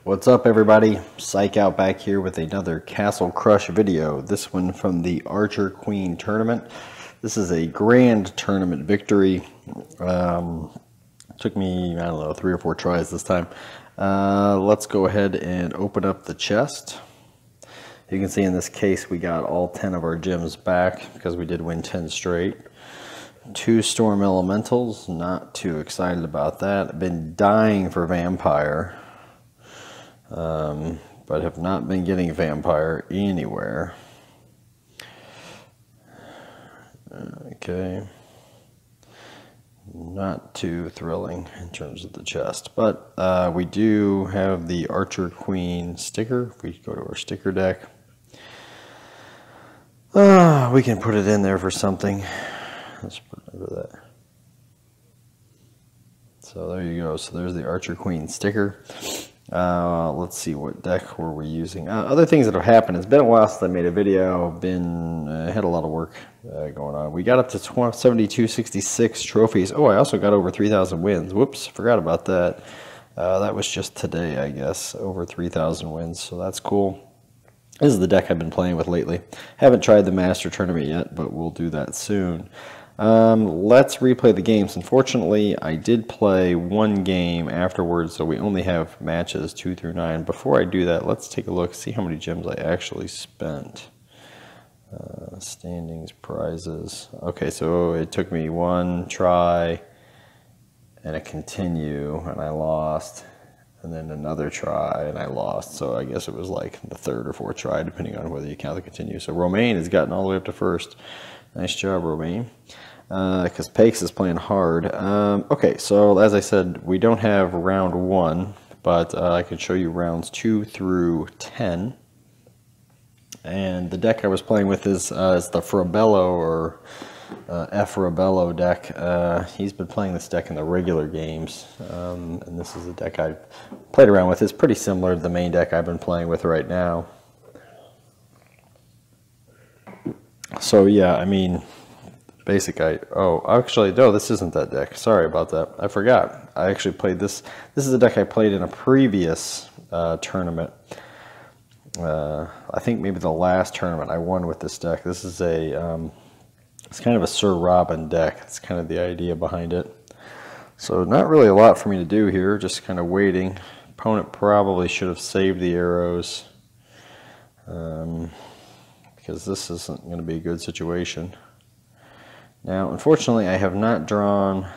What's up, everybody? Psych Out back here with another Castle Crush video. This one from the Archer Queen tournament. This is a grand tournament victory. Took me, I don't know, 3 or 4 tries this time. Let's go ahead and open up the chest. You can see in this case we got all 10 of our gems back because we did win 10 straight. 2 Storm Elementals, not too excited about that. I've been dying for Vampire. But have not been getting Vampire anywhere. Okay. Not too thrilling in terms of the chest. But we do have the Archer Queen sticker. If we go to our sticker deck, we can put it in there for something. Let's put it over there. So there you go. So there's the Archer Queen sticker. Let's see, what deck were we using? Other things that have happened. It's been a while since I made a video. Had a lot of work going on. We got up to 7266 trophies. Oh, I also got over 3,000 wins. Whoops, forgot about that. That was just today, I guess. Over 3,000 wins, so that's cool. This is the deck I've been playing with lately. Haven't tried the Master Tournament yet, but we'll do that soon. Let's replay the games. Unfortunately, I did play one game afterwards, so we only have matches 2 through 9. Before I do that, let's take a look, see how many gems I actually spent. Standings, prizes. Okay, so it took me 1 try and a continue, and I lost. And then another try, and I lost. So I guess it was like the 3rd or 4th try, depending on whether you count the continue. So Romaine has gotten all the way up to 1st. Nice job, Romaine. Because Pakes is playing hard. Okay, so as I said, we don't have round 1, but I can show you rounds 2 through 10. And the deck I was playing with is the Frabello or F. Rabello deck. He's been playing this deck in the regular games, and this is a deck I've played around with. It's pretty similar to the main deck I've been playing with right now. So yeah, I mean, actually, no, this isn't that deck. Sorry about that. I forgot. I actually played this. This is a deck I played in a previous tournament. I think maybe the last tournament I won with this deck. This is it's kind of a Sir Robin deck. That's kind of the idea behind it. So not really a lot for me to do here, just kind of waiting. Opponent probably should have saved the arrows, because this isn't going to be a good situation. Now, unfortunately, I have not drawn,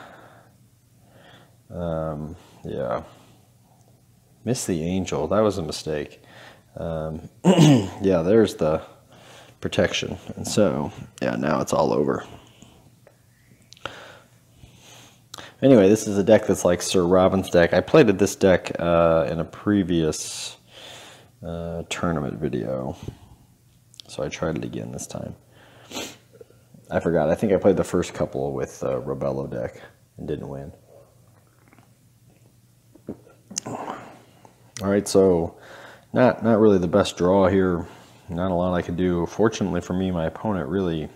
yeah, missed the angel. That was a mistake. Yeah, there's the protection. And so, yeah, now it's all over. Anyway, this is a deck that's like Sir Robin's deck. I played this deck in a previous tournament video. So I tried it again this time. I forgot. I think I played the first couple with Rabello deck and didn't win. Alright, so not really the best draw here. Not a lot I could do. Fortunately for me, my opponent really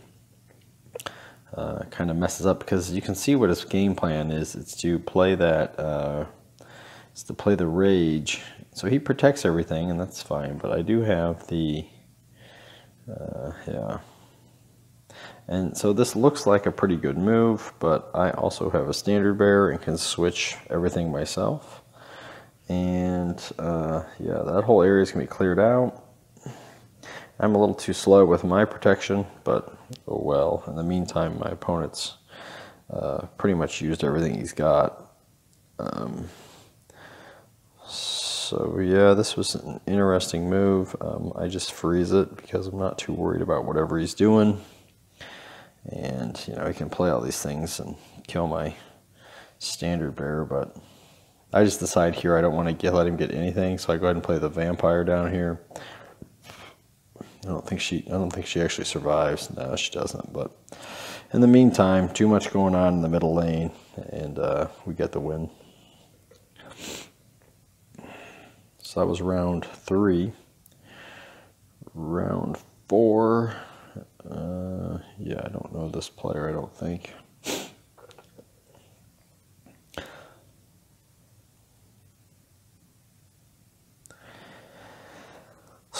kind of messes up, because you can see what his game plan is. It's to play that, it's to play the Rage. So he protects everything, and that's fine. But I do have the, yeah. And so this looks like a pretty good move, but I also have a standard bearer and can switch everything myself. And yeah, that whole area is going to be cleared out. I'm a little too slow with my protection, but oh well. In the meantime, my opponent's pretty much used everything he's got. So yeah, this was an interesting move. I just freeze it because I'm not too worried about whatever he's doing. And, you know, he can play all these things and kill my standard bearer, but I just decide here I don't want to let him get anything, so I go ahead and play the Vampire down here. I don't think she actually survives. No, she doesn't. But in the meantime, too much going on in the middle lane, and we get the win. So that was round 3. Round 4. Yeah, I don't know this player, I don't think.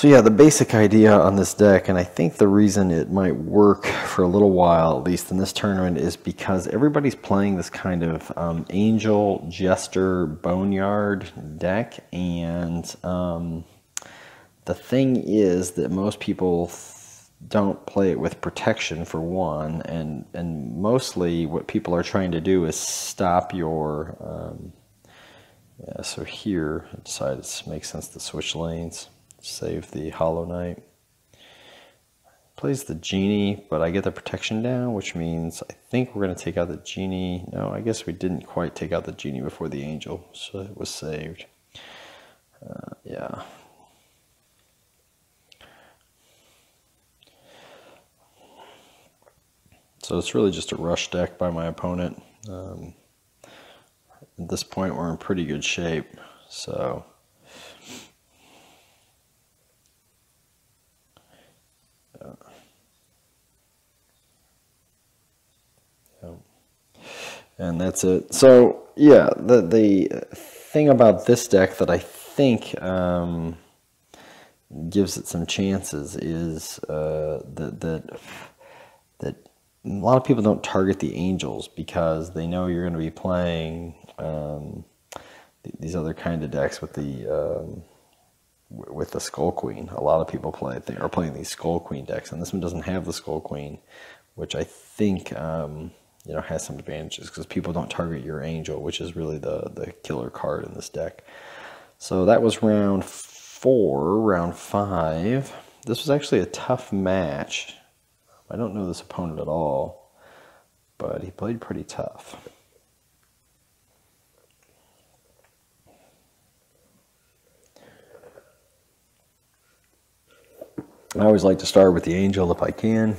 So yeah, the basic idea on this deck, and I think the reason it might work for a little while, at least in this tournament, is because everybody's playing this kind of Angel, Jester, Boneyard deck, and the thing is that most people don't play it with protection, for one, and mostly what people are trying to do is stop your... yeah, so here I decided it makes sense to switch lanes. Save the Hollow Knight. Plays the Genie, but I get the protection down, which means I think we're going to take out the Genie. No, I guess we didn't quite take out the Genie before the Angel, so it was saved. Yeah. So it's really just a rush deck by my opponent. At this point, we're in pretty good shape, so... And that's it. So yeah, the thing about this deck that I think gives it some chances is that a lot of people don't target the Angels because they know you're going to be playing these other kind of decks with the Skull Queen. A lot of people are playing these Skull Queen decks, and this one doesn't have the Skull Queen, which I think you know, has some advantages because people don't target your Angel, which is really the killer card in this deck. So that was round 4. Round 5. This was actually a tough match. I don't know this opponent at all, but he played pretty tough. I always like to start with the Angel if I can.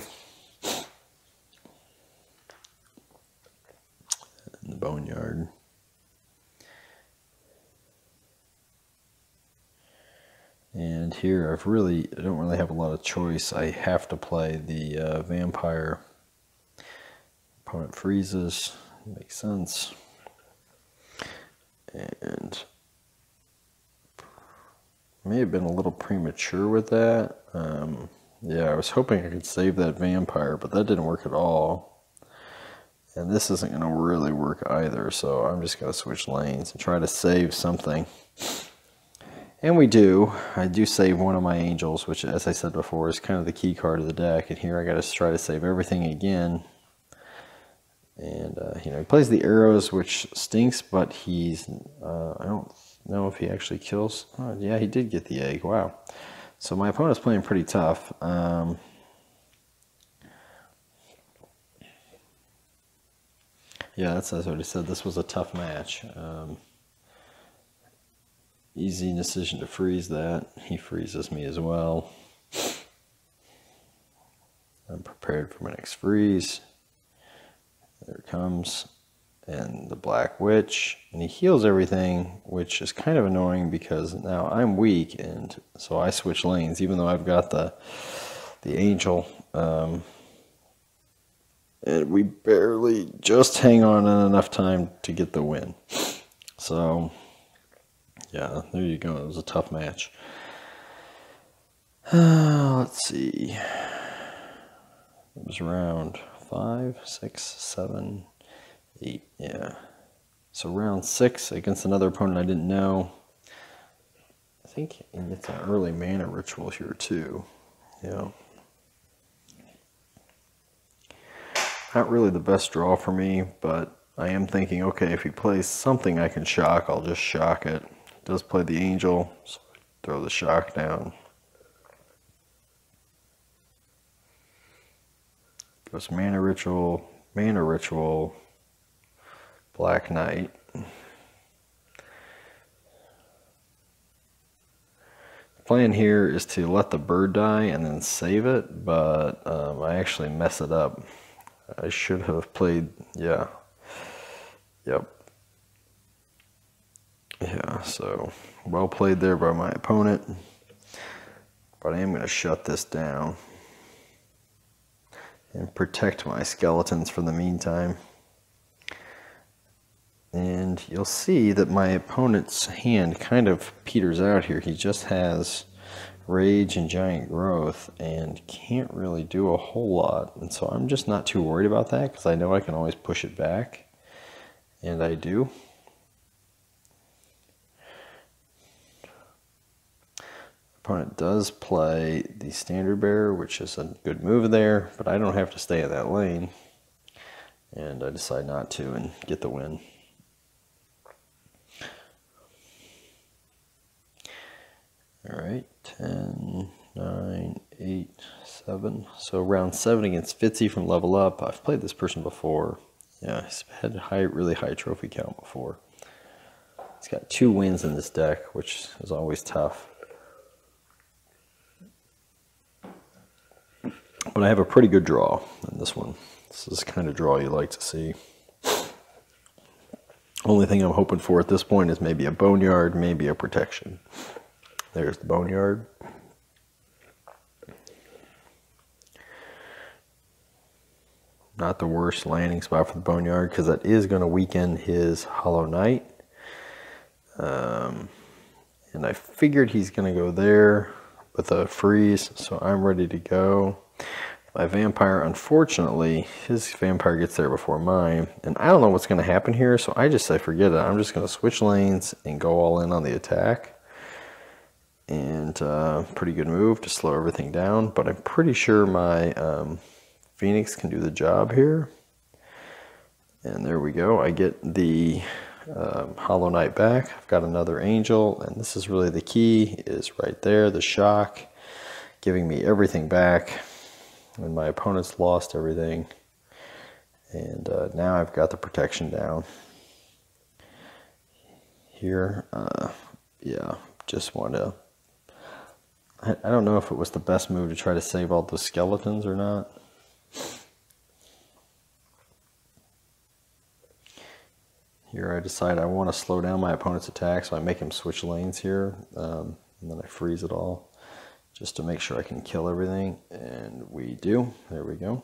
The Boneyard. And here I don't really have a lot of choice. I have to play the Vampire. Opponent freezes. Makes sense. And may have been a little premature with that. Yeah, I was hoping I could save that Vampire, but that didn't work at all. And this isn't going to really work either, so I'm just going to switch lanes and try to save something. And we do. I do save one of my Angels, which, as I said before, is kind of the key card of the deck. And here I got to try to save everything again. And, you know, he plays the arrows, which stinks, but he's... I don't know if he actually kills. Oh, yeah, he did get the egg. Wow. So my opponent's playing pretty tough. Yeah, that's what he said. This was a tough match. Easy decision to freeze that. He freezes me as well. I'm prepared for my next freeze. There it comes. And the Black Witch. And he heals everything, which is kind of annoying because now I'm weak, and so I switch lanes, even though I've got the Angel. And we barely just hang on in enough time to get the win. So, yeah, there you go. It was a tough match. Let's see. It was round 5, 6, 7, 8. Yeah. So round 6 against another opponent I didn't know. I think it's an early mana ritual here too. Yeah. Not really the best draw for me, but I am thinking, okay, if he plays something I can shock, I'll just shock it. He does play the Angel, so throw the shock down. Goes Mana Ritual, Black Knight. The plan here is to let the bird die and then save it, but I actually mess it up. I should have played, yeah. Yep. Yeah, so well played there by my opponent. But I am going to shut this down and protect my skeletons for the meantime. And you'll see that my opponent's hand kind of peters out here. He just has Rage and Giant Growth and can't really do a whole lot. And so I'm just not too worried about that because I know I can always push it back. And I do. Opponent does play the Standard Bearer, which is a good move there, but I don't have to stay in that lane. And I decide not to and get the win. All right, 10, 9, 8, 7. So round 7 against Fitzy from Level Up. I've played this person before. Yeah, he's had really high trophy count before. He's got 2 wins in this deck, which is always tough. But I have a pretty good draw in this one. This is the kind of draw you like to see. Only thing I'm hoping for at this point is maybe a boneyard, maybe a protection. There's the boneyard. Not the worst landing spot for the boneyard because that is going to weaken his Hollow Knight. And I figured he's going to go there with a freeze, so I'm ready to go. My vampire, unfortunately, his vampire gets there before mine. And I don't know what's going to happen here, so I just say forget it. I'm just going to switch lanes and go all in on the attack. And pretty good move to slow everything down, but I'm pretty sure my Phoenix can do the job here. And there we go. I get the Hollow Knight back. I've got another Angel, and this is really the key, is right there, the shock, giving me everything back. And my opponent's lost everything. And now I've got the protection down. Here, yeah, just want to... I don't know if it was the best move to try to save all those skeletons or not. Here I decide I want to slow down my opponent's attack, so I make him switch lanes here, and then I freeze it all just to make sure I can kill everything, and we do. There we go.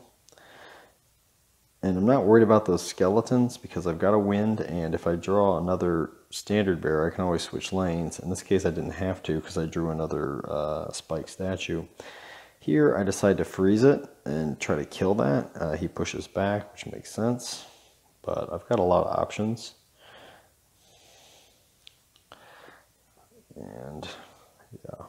And I'm not worried about those skeletons because I've got a wind, and if I draw another Standard Bearer, I can always switch lanes. In this case, I didn't have to because I drew another spike statue. Here, I decide to freeze it and try to kill that. He pushes back, which makes sense, but I've got a lot of options. And, yeah.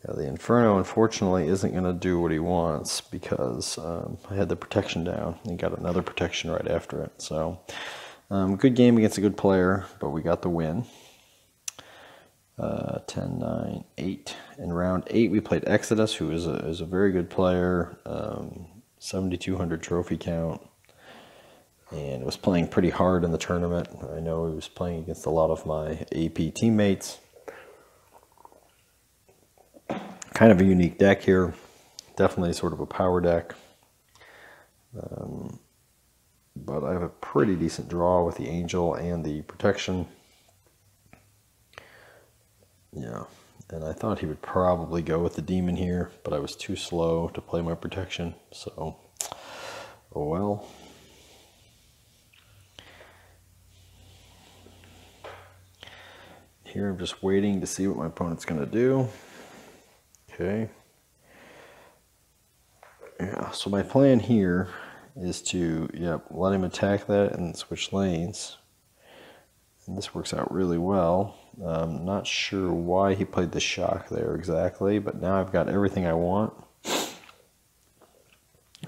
Yeah, the Inferno, unfortunately, isn't going to do what he wants because I had the protection down and got another protection right after it. So, good game against a good player, but we got the win. 10, 9, 8. In round 8, we played Exodus, who is a very good player, 7,200 trophy count, and was playing pretty hard in the tournament. I know he was playing against a lot of my AP teammates. Kind of a unique deck here, definitely sort of a power deck, but I have a pretty decent draw with the Angel and the protection. Yeah, and I thought he would probably go with the Demon here, but I was too slow to play my protection, so oh well. Here I'm just waiting to see what my opponent's going to do. Okay. Yeah, so my plan here is to, let him attack that and switch lanes. And this works out really well. I'm not sure why he played the shock there exactly, but now I've got everything I want.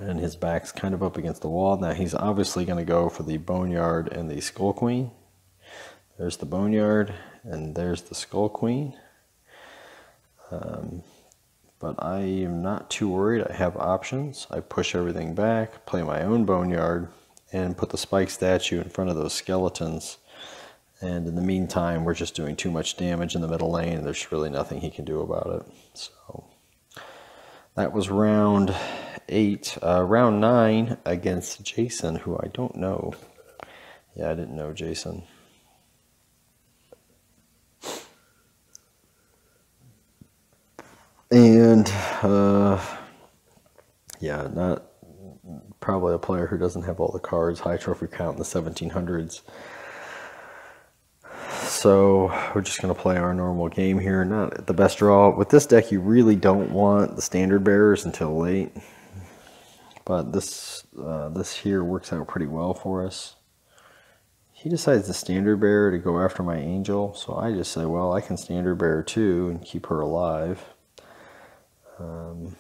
And his back's kind of up against the wall. Now he's obviously going to go for the Boneyard and the Skull Queen. There's the Boneyard, and there's the Skull Queen. But I am not too worried. I have options. I push everything back, play my own Boneyard, and put the spike statue in front of those skeletons. And in the meantime, we're just doing too much damage in the middle lane. There's really nothing he can do about it. So that was round 8. Round 9 against Jason, who I don't know. Yeah, I didn't know Jason. And, yeah, not probably a player who doesn't have all the cards, high trophy count in the 1700s. so we're just going to play our normal game here. Not the best draw. With this deck, you really don't want the standard bearers until late. But this here works out pretty well for us. He decides the standard bearer to go after my angel, so I just say, well, I can standard bearer too and keep her alive. Not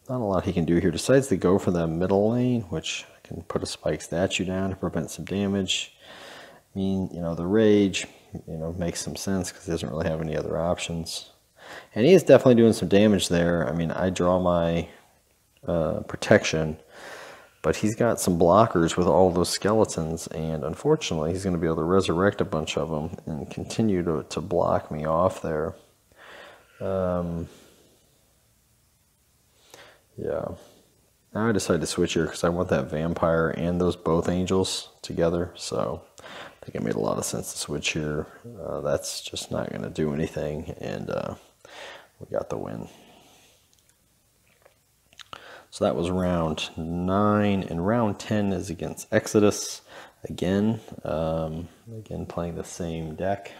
a lot he can do here. Decides to go for that middle lane, which I can put a spike statue down to prevent some damage. I mean, you know, the rage, you know, makes some sense because he doesn't really have any other options. And he is definitely doing some damage there. I mean, I draw my protection, but he's got some blockers with all those skeletons, and unfortunately he's going to be able to resurrect a bunch of them and continue to block me off there. Yeah, now I decided to switch here because I want that vampire and those both angels together, so I think it made a lot of sense to switch here. That's just not going to do anything, and we got the win. So that was round 9, and round 10 is against Exodus again. Again, playing the same deck.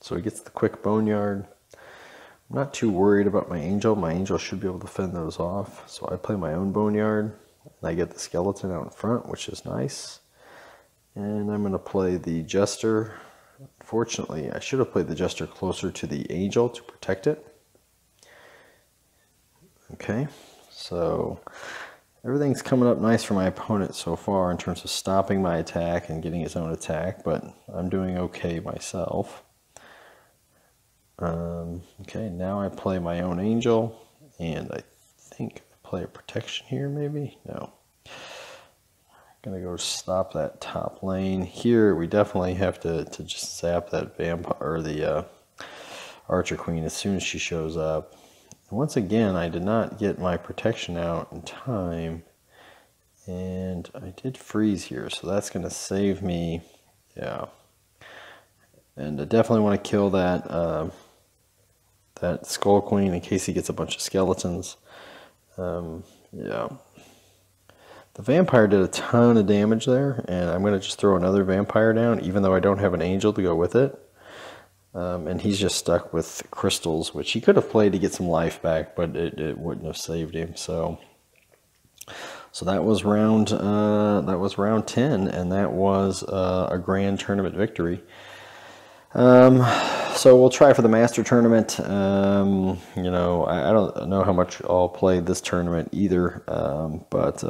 So he gets the quick boneyard. I'm not too worried about my angel. My angel should be able to fend those off. So I play my own boneyard. And I get the skeleton out in front, which is nice. And I'm going to play the jester. Unfortunately, I should have played the jester closer to the angel to protect it. Okay, so everything's coming up nice for my opponent so far in terms of stopping my attack and getting his own attack, but I'm doing okay myself. Okay, now I play my own angel, and I think I play a protection here, maybe? No. I'm gonna go stop that top lane. Here, we definitely have to just zap that vampire, or the archer queen as soon as she shows up. Once again, I did not get my protection out in time, and I did freeze here, so that's gonna save me, yeah. And I definitely want to kill that that skull queen in case he gets a bunch of skeletons. Yeah. The vampire did a ton of damage there, and I'm going to just throw another vampire down, even though I don't have an angel to go with it. And he's just stuck with crystals, which he could have played to get some life back, but it wouldn't have saved him. So that was round 10, and that was a grand tournament victory. So we'll try for the master tournament. You know, I don't know how much I'll play this tournament either, but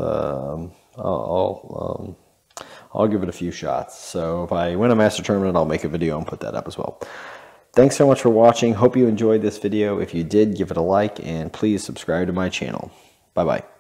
I'll give it a few shots. So if I win a master tournament, I'll make a video and put that up as well. Thanks so much for watching. Hope you enjoyed this video. If you did, give it a like, and please subscribe to my channel. Bye-bye.